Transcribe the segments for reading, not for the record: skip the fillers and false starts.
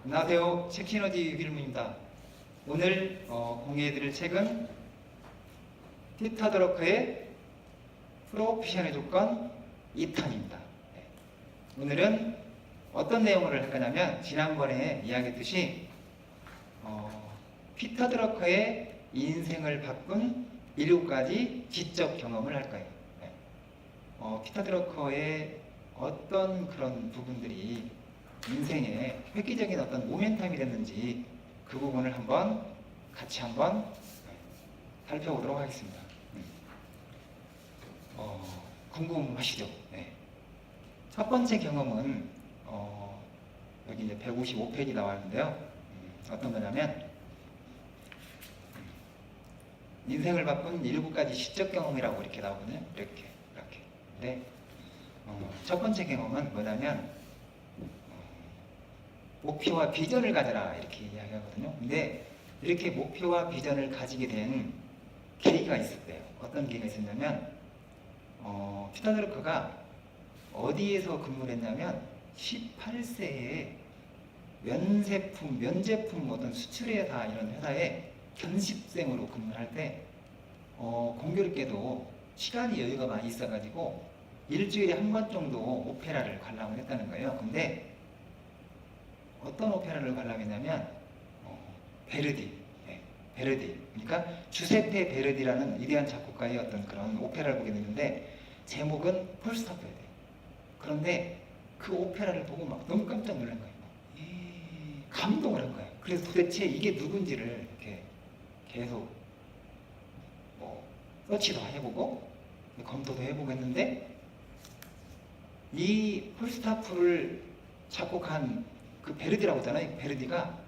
안녕하세요. 책 시너지 필름입니다. 오늘 공유해드릴 책은 피터 드러커의 프로페셔널의 조건 2탄입니다. 오늘은 어떤 내용을 할 거냐면 지난번에 이야기했듯이 피터 드러커의 인생을 바꾼 7가지 지적 경험을 할 거예요. 피터 드러커의 어떤 그런 부분들이 인생에 획기적인 어떤 모멘텀이 됐는지 그 부분을 같이 한번 살펴보도록 하겠습니다. 궁금하시죠? 네. 첫 번째 경험은 여기 이제 155페이지 나와 있는데요. 어떤 거냐면 인생을 바꾼 7가지 시적 경험이라고 이렇게 나오거든요. 이렇게. 근데 첫 번째 경험은 뭐냐면 목표와 비전을 가져라 이렇게 이야기하거든요. 근데 이렇게 목표와 비전을 가지게 된 계기가 있었대요. 어떤 계기가 있었냐면 피터 드러커가 어디에서 근무를 했냐면 18세에 면제품 어떤 수출회사 이런 회사에 견습생으로 근무를 할 때 공교롭게도 시간이 여유가 많이 있어가지고 일주일에 한 번 정도 오페라를 관람을 했다는 거예요. 근데 어떤 오페라를 관람했냐면 베르디. 그러니까 주세페 베르디라는 위대한 작곡가의 어떤 그런 오페라를 보게 됐는데 제목은 폴스타프예요. 그런데 그 오페라를 보고 막 너무 깜짝 놀란 거예요. 감동을 한 거예요. 그래서 도대체 이게 누군지를 이렇게 계속 서치도 해보고 검토도 해보고 했는데 이 폴스타프를 작곡한 그 베르디라고 하잖아요. 베르디가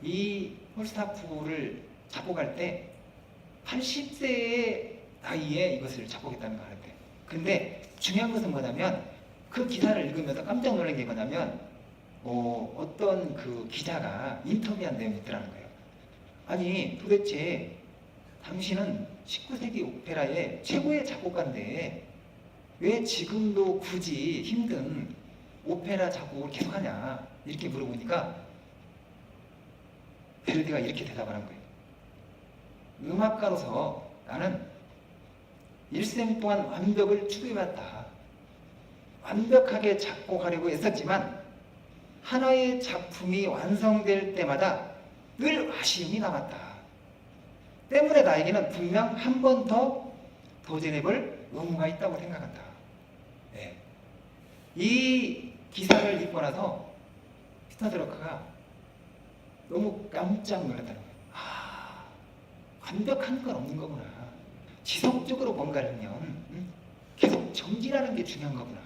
이 폴스타프를 작곡할 때 80세의 나이에 이것을 작곡했다는 걸 알았대요. 근데 중요한 것은 뭐냐면 그 기사를 읽으면서 깜짝 놀란 게 뭐냐면 어떤 그 기자가 인터뷰한 내용이 있더라는 거예요. 아니 도대체 당신은 19세기 오페라의 최고의 작곡가인데 왜 지금도 굳이 힘든 오페라 작곡을 계속하냐 이렇게 물어보니까 베르디가 이렇게 대답을 한 거예요. 음악가로서 나는 일생 동안 완벽을 추구해왔다. 완벽하게 작곡하려고 애썼지만 하나의 작품이 완성될 때마다 늘 아쉬움이 남았다. 때문에 나에게는 분명 한 번 더 도전해볼 의무가 있다고 생각한다. 네. 이 기사를 읽고 나서 피터 드러커가 너무 깜짝 놀랐다는 거예요. 완벽한 건 없는 거구나. 지속적으로 뭔가를 하면 계속 정진하는 게 중요한 거구나.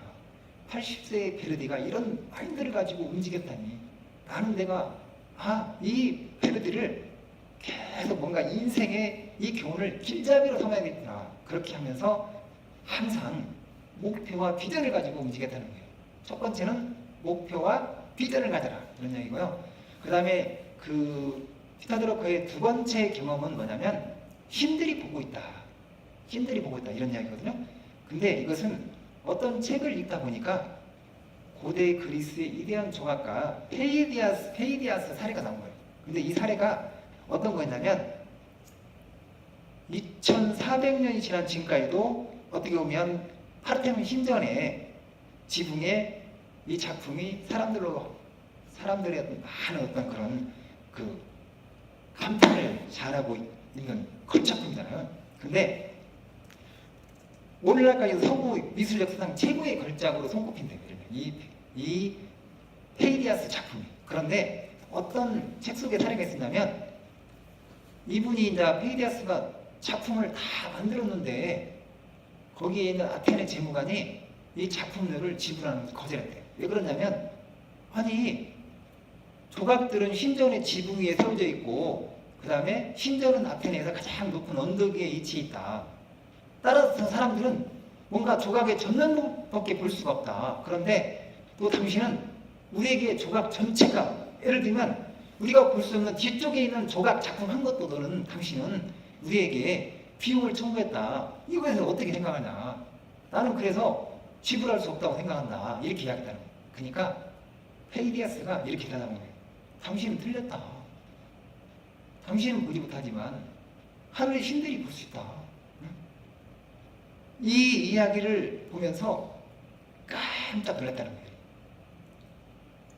80세의 베르디가 이런 마인드를 가지고 움직였다니 나는 내가 이 베르디를 계속 뭔가 인생의 이 교훈을 길잡이로 삼아야겠구나. 그렇게 하면서 항상 목표와 비전을 가지고 움직였다는 거예요. 첫 번째는 목표와 비전을 가져라 이런 얘기고요. 그 다음에 그 피터 드러커의 두 번째 경험은 뭐냐면 신들이 보고 있다 이런 이야기거든요. 근데 이것은 어떤 책을 읽다 보니까 고대 그리스의 위대한 조각가 페이디아스 사례가 나온 거예요. 근데 이 사례가 어떤 거였냐면 2400년이 지난 지금까지도 어떻게 보면 파르테논 신전의 지붕에 이 작품이 사람들의 많은 어떤 그런 그 감탄을 잘하고 있는 그런 작품이잖아요. 근데 오늘날까지 서구 미술 역사상 최고의 걸작으로 손꼽힌대요. 이 페이디아스 작품이. 그런데 어떤 책 속에 사례가 있었냐면 이분이 이제 페이디아스가 작품을 다 만들었는데 거기에 있는 아테네 재무관이 이 작품들을 지불하는 것을 거절했대요. 왜 그러냐면 아니 조각들은 신전의 지붕 위에 세워져 있고 그 다음에 신전은 아테네에서 가장 높은 언덕 위에 위치해 있다. 따라서 사람들은 뭔가 조각의 전면부밖에 볼 수가 없다. 그런데 또 당신은 우리에게 조각 전체가 예를 들면 우리가 볼 수 없는 뒤쪽에 있는 조각 작품 한 것도 당신은 우리에게 비용을 청구했다. 이거에서 어떻게 생각하냐. 나는 그래서 지불할 수 없다고 생각한다. 이렇게 이야기했다는 거예요. 그러니까 페이디아스가 이렇게 대답한 거예요. 당신은 틀렸다. 당신은 보지 못하지만 하늘의 신들이 볼 수 있다. 이 이야기를 보면서 깜짝 놀랐다는 거예요.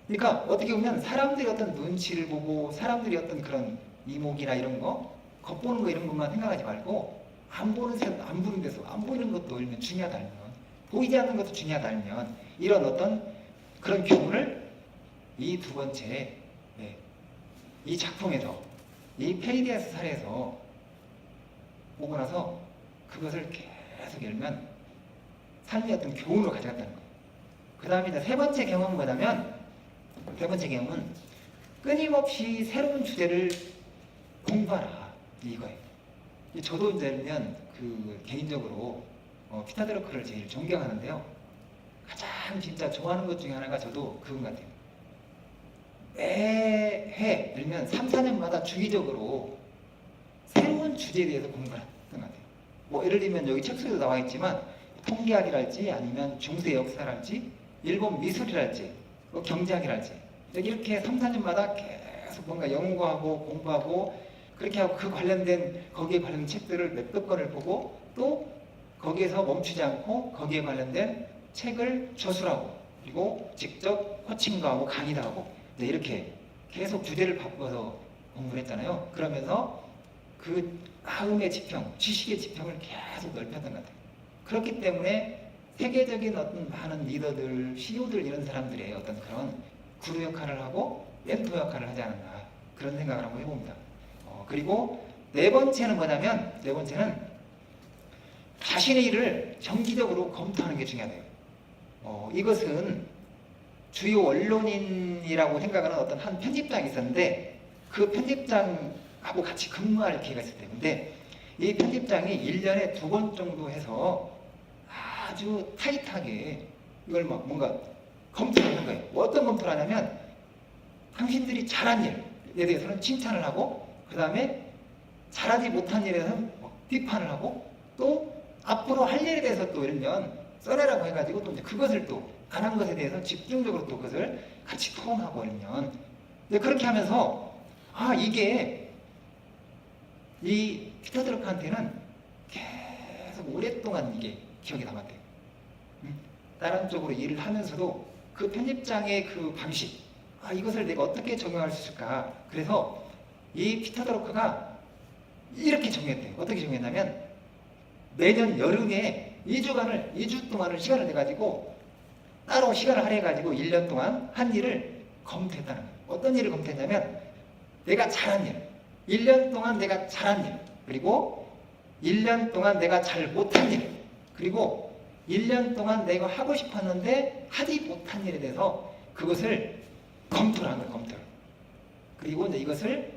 그러니까 어떻게 보면 사람들이 어떤 눈치를 보고 사람들이 어떤 그런 이목이나 이런 거, 겉보는 거 이런 것만 생각하지 말고 안 보는 데서 안 보이는 것도 얼마나 중요하다면, 보이지 않는 것도 중요하다면 이런 어떤 그런 교훈을 이 두 번째 이 작품에서 이 페이디아스 사례에서 보고 나서 그것을 계속 열면 삶의 어떤 교훈으로 가져갔다는 거예요. 그 다음에 세 번째 경험은 뭐냐면, 세 번째 경험은 끊임없이 새로운 주제를 공부하라, 이거예요. 저도 이제 개인적으로 피터 드러커를 제일 존경하는데요. 가장 진짜 좋아하는 것 중에 하나가 저도 그건 같아요. 매해 들면 3, 4년마다 주기적으로 새로운 주제에 대해서 공부를 했던 것 같아요. 뭐 예를 들면 여기 책 속에도 나와 있지만 통계학이랄지 아니면 중세 역사랄지 일본 미술이랄지 경제학이랄지 이렇게 3, 4년마다 계속 뭔가 연구하고 공부하고 그렇게 하고 거기에 관련된 책들을 몇백 권을 보고 또 거기에서 멈추지 않고 거기에 관련된 책을 저술하고 그리고 직접 코칭도 하고 강의도 하고 이렇게 계속 주제를 바꿔서 공부를 했잖아요. 그러면서 그 마음의 지평, 지식의 지평을 계속 넓혔던 것 같아요. 그렇기 때문에 세계적인 어떤 많은 리더들, CEO들 이런 사람들의 어떤 그런 구루 역할을 하고 멘토 역할을 하지 않았나 그런 생각을 한번 해봅니다. 그리고 네 번째는 뭐냐면, 네 번째는 자신의 일을 정기적으로 검토하는 게 중요하대요. 이것은 주요 언론인이라고 생각하는 어떤 한 편집장이 있었는데 그 편집장하고 같이 근무할 기회가 있었대요. 근데 이 편집장이 1년에 2번 정도 해서 아주 타이트하게 이걸 막 뭔가 검토를 하는 거예요. 어떤 검토를 하냐면 당신들이 잘한 일에 대해서는 칭찬을 하고 그 다음에 잘하지 못한 일에 대해서는 비판을 하고 또 앞으로 할 일에 대해서 또 이러면 써내라고 해가지고 또 이제 그것을 또 안 한 것에 대해서 집중적으로 또 그것을 같이 토론하고 이러면 그렇게 하면서 이게 이 피터 드러커한테는 계속 오랫동안 이게 기억에 남았대요. 다른 쪽으로 일을 하면서도 그 편집장의 그 방식, 이것을 내가 어떻게 적용할 수 있을까? 그래서 이 피터 드러커가 이렇게 정했대요. 어떻게 정했냐면 매년 여름에 2주 동안을 시간을 내가지고 따로 시간을 할애해가지고 1년 동안 한 일을 검토했다는 거예요. 어떤 일을 검토했냐면 내가 잘한 일, 1년 동안 내가 잘한 일, 그리고 1년 동안 내가 잘 못한 일, 그리고 1년 동안 내가 하고 싶었는데 하지 못한 일에 대해서 그것을 검토를 한 거예요. 검토를. 그리고 이제 이것을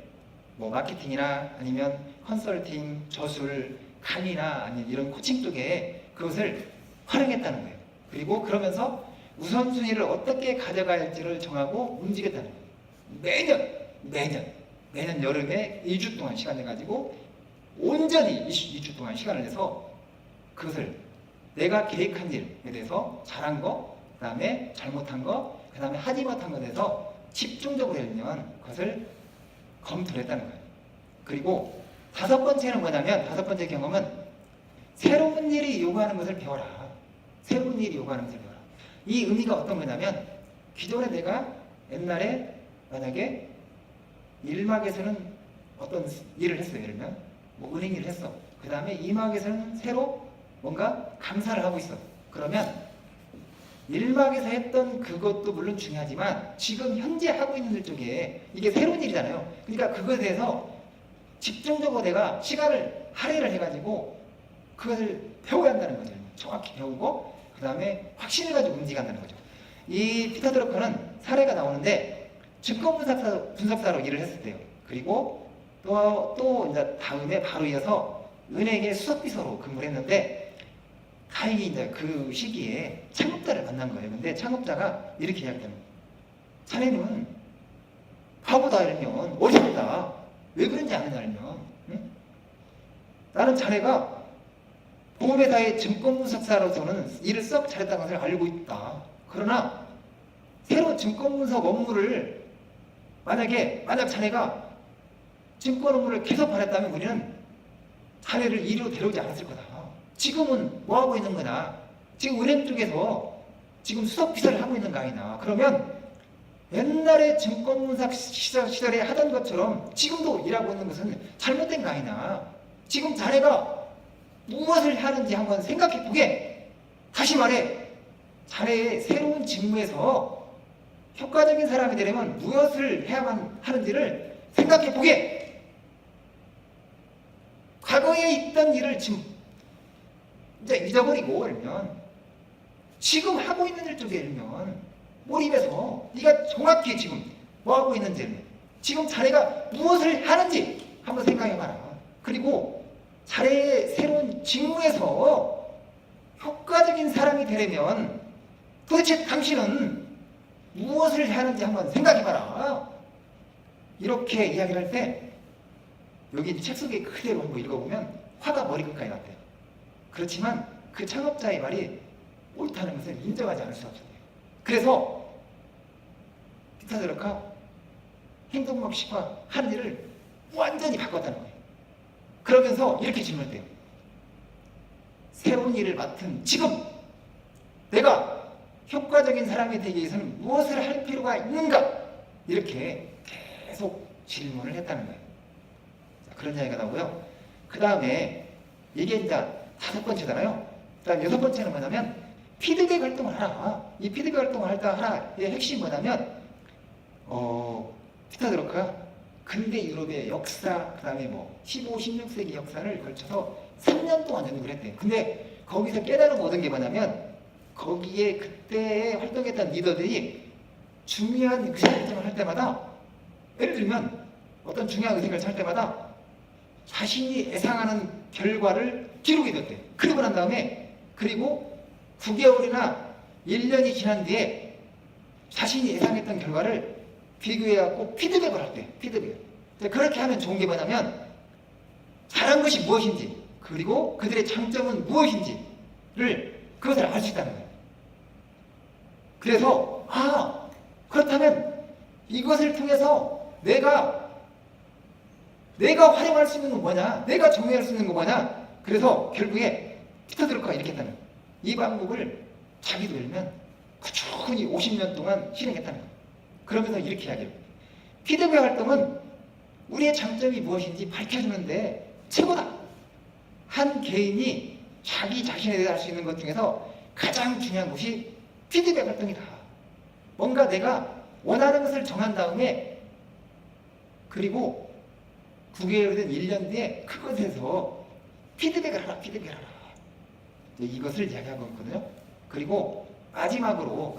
뭐 마케팅이나 아니면 컨설팅, 저술, 강의나 아니면 이런 코칭 쪽에 그것을 활용했다는 거예요. 그리고 그러면서 우선순위를 어떻게 가져갈지를 정하고 움직였다는 거예요. 매년 여름에 2주 동안 시간 내가지고 온전히 2주 동안 시간을 내서 그것을 내가 계획한 일에 대해서 잘한 거, 그 다음에 잘못한 거, 그 다음에 하지 못한 것에 대해서 집중적으로 하면 그것을 검토를 했다는 거예요. 그리고 다섯 번째는 뭐냐면, 다섯 번째 경험은 새로운 일이 요구하는 것을 배워라. 새로운 일이 요구하는 것을 배워라. 이 의미가 어떤 거냐면, 기존에 내가 옛날에 만약에 1막에서는 어떤 일을 했어요. 예를 들면 뭐 은행 일을 했어. 그 다음에 2막에서는 새로 뭔가 강사를 하고 있어. 그러면 1막에서 했던 그것도 물론 중요하지만 지금 현재 하고 있는 일 쪽에 이게 새로운 일이잖아요. 그러니까 그것에 대해서 집중적으로 내가 시간을 할애를 해가지고 그것을 배워야 한다는 거죠. 정확히 배우고 그 다음에 확신해가지고 움직인다는 거죠. 이 피터 드러커는 사례가 나오는데 증권분석사로 일을 했을 때요. 그리고 또 이제 다음에 바로 이어서 은행의 수석비서로 근무를 했는데 다행히 이제 그 시기에 창업자를 만난 거예요. 근데 창업자가 이렇게 이야기합니다. 자네는 바보다 이러면 어리석다. 왜 그런지 아느냐 알면 응? 나는 자네가 보험회사의 증권분석사로서는 일을 썩 잘했다는 것을 알고 있다. 그러나 새로 증권분석 업무를 만약 자네가 증권 업무를 계속 받았다면 우리는 자네를 이리로 데려오지 않았을 거다. 지금은 뭐 하고 있는 거냐? 지금 은행 쪽에서 지금 수석 비서를 하고 있는 거 아니냐? 그러면 옛날에 증권문사 시절에 하던 것처럼 지금도 일하고 있는 것은 잘못된 거 아니냐? 지금 자네가 무엇을 하는지 한번 생각해 보게. 다시 말해, 자네의 새로운 직무에서 효과적인 사람이 되려면 무엇을 해야만 하는지를 생각해 보게. 과거에 있던 일을 지금 이제 잊어버리고 그러면 지금 하고 있는 일 쪽에 이르면 몰입해서 네가 정확히 지금 뭐 하고 있는지, 지금 자네가 무엇을 하는지 한번 생각해봐라. 그리고 자네의 새로운 직무에서 효과적인 사람이 되려면 도대체 당신은 무엇을 해야 하는지 한번 생각해봐라. 이렇게 이야기를 할 때 여기 책 속에 그대로 한번 읽어보면 화가 머리끝까지 났대요. 그렇지만 그 창업자의 말이 옳다는 것을 인정하지 않을 수 없어요. 그래서 피터 드러커가 행동법칙화 하는 일을 완전히 바꿨다는 거예요. 그러면서 이렇게 질문해요. 새로운 일을 맡은 지금 내가 효과적인 사람이 되기 위해서는 무엇을 할 필요가 있는가? 이렇게 계속 질문을 했다는 거예요. 자, 그런 이야기가 나오고요. 그 다음에 이게 이제 5번째잖아요. 그 다음 6번째는 뭐냐면 피드백 활동을 하라. 이 피드백 활동을 할 때 하나의 핵심이 뭐냐면 피터 드러커가 근대 유럽의 역사, 그 다음에 뭐 15, 16세기 역사를 걸쳐서 3년 동안 연구를 했대요. 근데 거기서 깨달음 얻은 게 뭐냐면 거기에 그때 활동했던 리더들이 중요한 의사결정을 할 때마다, 예를 들면 어떤 중요한 의사결정을 할 때마다 자신이 예상하는 결과를 기록해 뒀대요. 그러고 난 다음에 그리고 9개월이나 1년이 지난 뒤에 자신이 예상했던 결과를 비교해갖고 피드백을 할때 피드백. 그렇게 하면 좋은 게 뭐냐면 잘한 것이 무엇인지 그리고 그들의 장점은 무엇인지를 그것을 알 수 있다는 거예요. 그래서 그렇다면 이것을 통해서 내가 활용할 수 있는 건 뭐냐? 내가 정의할 수 있는 건 뭐냐? 그래서 결국에 피터 드러커가 이렇게 했다는 거예요. 이 방법을 자기도 열면 꾸준히 50년 동안 실행했다는 거예요. 그러면서 이렇게 이야기해요. 피드백 활동은 우리의 장점이 무엇인지 밝혀주는데 최고다. 한 개인이 자기 자신에 대해 알 수 있는 것 중에서 가장 중요한 것이 피드백 활동이다. 뭔가 내가 원하는 것을 정한 다음에 그리고 9개월이든 1년 뒤에 그것에서 피드백을 하라. 이것을 이야기하고 있거든요. 그리고 마지막으로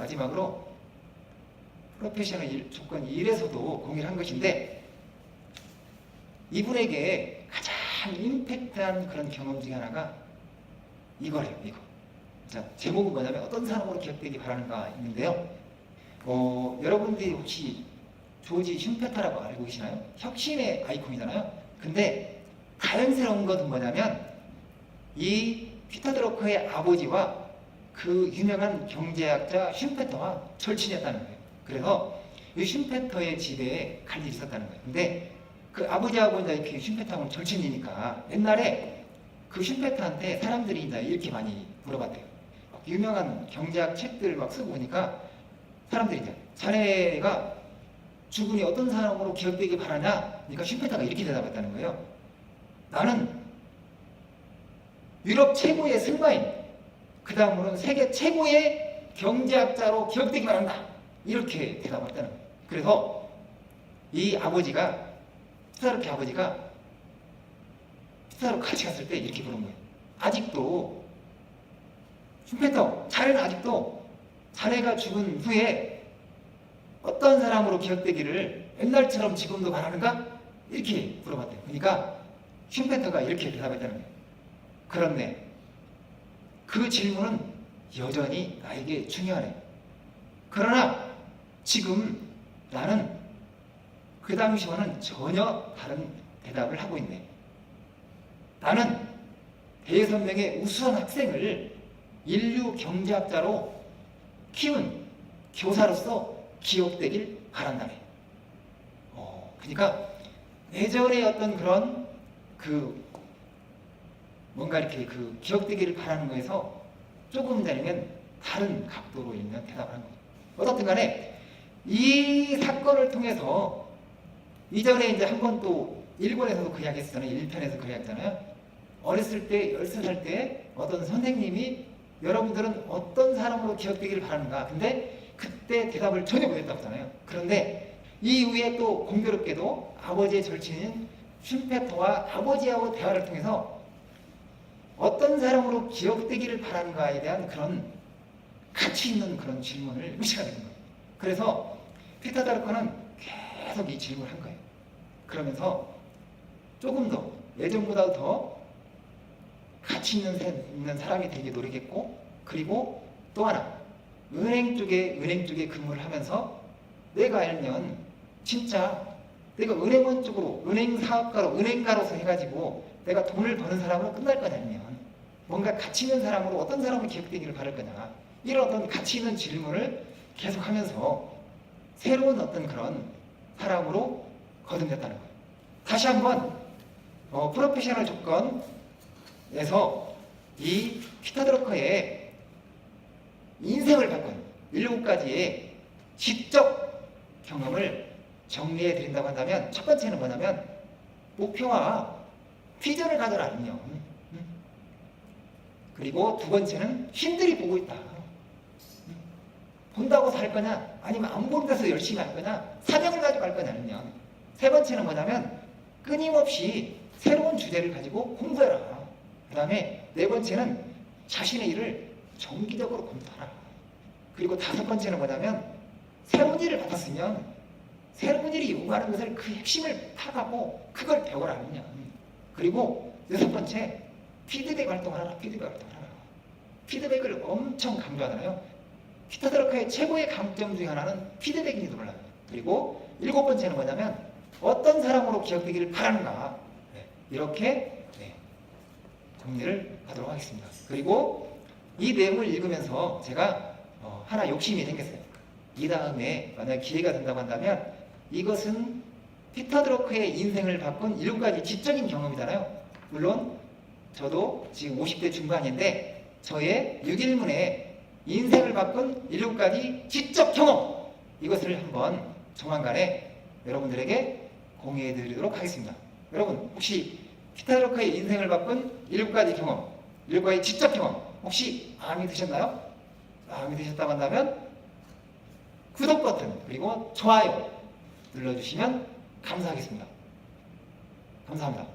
프로페셔널 조건 1에서도 공유를 한 것인데 이분에게 가장 임팩트한 그런 경험 중에 하나가 이거래요. 이거. 자, 제목은 뭐냐면 어떤 사람으로 기억되기 바라는가 있는데요. 여러분들이 혹시 조지 슌페터라고 알고 계시나요? 혁신의 아이콘이잖아요. 근데 자연스러운 것은 뭐냐면 이 피터 드러커의 아버지와 그 유명한 경제학자 슌페터와 절친이었다는 거예요. 그래서 이 슌페터의 집에 갈 일이 있었다는 거예요. 근데 그 아버지하고 이제 이렇게 슌페터하고 절친이니까 옛날에 그 슌페터한테 사람들이 이제 이렇게 많이 물어봤대요. 유명한 경제학 책들 막 쓰고 보니까 사람들이 이제 자네가 죽으니 어떤 사람으로 기억되길 바라냐? 그러니까 슌페터가 이렇게 대답했다는 거예요. 나는 유럽 최고의 승마인, 그 다음으로는 세계 최고의 경제학자로 기억되기 바란다. 이렇게 대답했다는 거예요. 그래서 이 아버지가 피타르크 아버지가 피타르크 같이 갔을 때 이렇게 부른 거예요. 아직도 슌페터, 자네는 아직도 자네가 죽은 후에 어떤 사람으로 기억되기를 옛날처럼 지금도 바라는가? 이렇게 물어봤대요. 그러니까 슌페터가 이렇게 대답했다는 거예요. 그렇네. 그 질문은 여전히 나에게 중요하네. 그러나 지금 나는 그 당시와는 전혀 다른 대답을 하고 있네. 나는 대선명의 우수한 학생을 인류 경제학자로 키운 교사로서 기억되길 바란다네. 그러니까 예전에 어떤 그런 그 뭔가 이렇게 그 기억되기를 바라는 거에서 조금 아니면 다른 각도로 있는 대답을 한 거예요. 어떻든 간에 이 사건을 통해서 이전에 이제 한 번 또 일본에서도 그 이야기 했잖아요. 1편에서 그 이야기 했잖아요. 어렸을 때 13살 때 어떤 선생님이 여러분들은 어떤 사람으로 기억되기를 바라는가. 근데 그때 대답을 전혀 못했다고 하잖아요. 그런데 이후에 또 공교롭게도 아버지의 절친인 슈페터와 아버지하고 대화를 통해서 어떤 사람으로 기억되기를 바라는가에 대한 그런 가치 있는 그런 질문을 무시가 되는 거예요. 그래서 피터 드러커는 계속 이 질문을 한 거예요. 그러면서 조금 더 예전보다 더 가치 있는 사람이 되게 노력했고, 그리고 또 하나 은행 쪽에 근무를 하면서 내가 알면 진짜 내가 은행원 쪽으로 은행 사업가로 은행가로서 해가지고 내가 돈을 버는 사람으로 끝날 거냐, 아니면 뭔가 가치 있는 사람으로 어떤 사람을 기억되기를 바랄 거냐, 이런 어떤 가치 있는 질문을 계속하면서 새로운 어떤 그런 사람으로 거듭났다는 거예요. 다시 한번 프로페셔널 조건에서 이 피터 드러커의 인생을 바꾼 7가지의 지적 경험을 정리해 드린다고 한다면, 첫 번째는 뭐냐면 목표와 비전을 가져라, 아니면 그리고 두 번째는 신들이 보고 있다. 본다고 살 거냐, 아니면 안 보는 데서 열심히 할 거냐, 사명을 가지고 할 거냐, 아니면 세 번째는 뭐냐면 끊임없이 새로운 주제를 가지고 공부해라. 그 다음에 네 번째는 자신의 일을 정기적으로 검토하라. 그리고 다섯 번째는 뭐냐면 새로운 일을 맡았으면 새로운 일이 요구하는 것을 그 핵심을 파악하고 그걸 배워라, 아니냐. 그리고 여섯 번째, 피드백 활동을 하라. 피드백을 엄청 강조하잖아요. 피터 드러커의 최고의 강점 중에 하나는 피드백인지도 몰라요. 그리고 일곱 번째는 뭐냐면 어떤 사람으로 기억되기를 바라는가. 이렇게 정리를 하도록 하겠습니다. 그리고 이 내용을 읽으면서 제가 하나 욕심이 생겼어요. 이 다음에 만약 기회가 된다고 한다면 이것은 피터 드러커의 인생을 바꾼 7가지 지적인 경험이잖아요. 물론 저도 지금 50대 중반인데 저의 6일문에 인생을 바꾼 7가지 지적 경험, 이것을 한번 조만간에 여러분들에게 공유해 드리도록 하겠습니다. 여러분 혹시 피터 드러커의 인생을 바꾼 7가지 경험, 7가지 지적 경험 혹시 마음에 드셨나요? 마음에 드셨다고 한다면 구독 버튼 그리고 좋아요 눌러주시면 감사하겠습니다. 감사합니다.